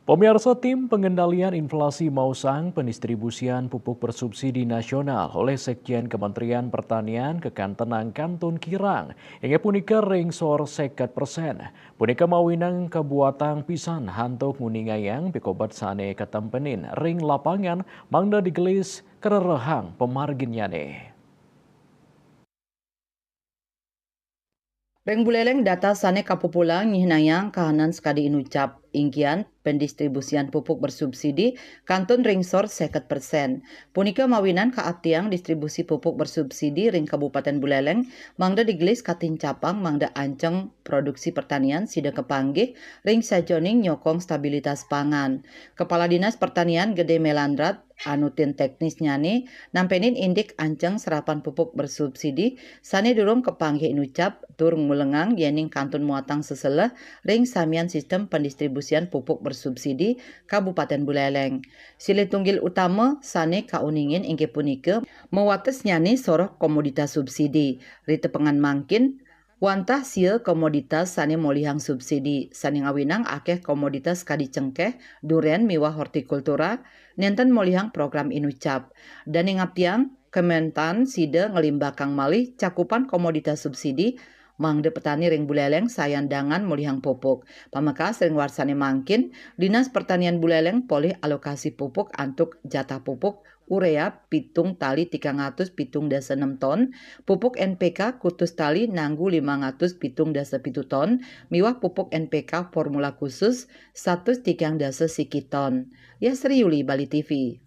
Pemirsa, tim pengendalian inflasi mausang pendistribusian pupuk bersubsidi nasional oleh Sekjen Kementerian Pertanian Kekantenang Kantun Kirang. Hingga punika ringsor 50%. Punika mawinang kebuatan pisan hantuk nguningayang pikobat sane ketempenin ring lapangan mangda digelis kererehang pemarginnyane. Reng buleleng data sane kapupulang nyihnayang kahanan sekadi inucap ingkian pendistribusian pupuk bersubsidi kantun ringsor 50%. Punika mawinan kaatiang distribusi pupuk bersubsidi ring Kabupaten Buleleng mangda digelis katin capang mangda anceng produksi pertanian sida kepanggih ring sajoning nyokong stabilitas pangan. Kepala Dinas Pertanian Gede Melandrat anutin teknisnya nih nampenin indik anceng serapan pupuk bersubsidi sane durung kepanggih inucap tur ngulengang yening kantun muatang seseleh ring samian sistem pendistribusian pupuk bersubsidi Kabupaten Buleleng. Silih tunggil utama sane kauningin inggih punika mewates nyane soroh komoditas subsidi ritepengan mangkin wantah sieu komoditas sane molihang subsidi sane ngawinang akeh komoditas kadi cengkeh, duren miwah hortikultura nenten molihang program inucap dan ngaptiang Kementan sida ngelimbakang malih cakupan komoditas subsidi mangde petani ring Buleleng sayandangan molihang pupuk. Pamekas ring warsane mangkin Dinas Pertanian Buleleng polih alokasi pupuk antuk jatah pupuk urea pitung tali 300 pitung dasa 6 ton, pupuk NPK kutus tali nanggu 500 pitung dasa 7 ton, miwah pupuk NPK formula khusus 1 tigang dasa siki ton. Ya Sri Yuli Bali TV.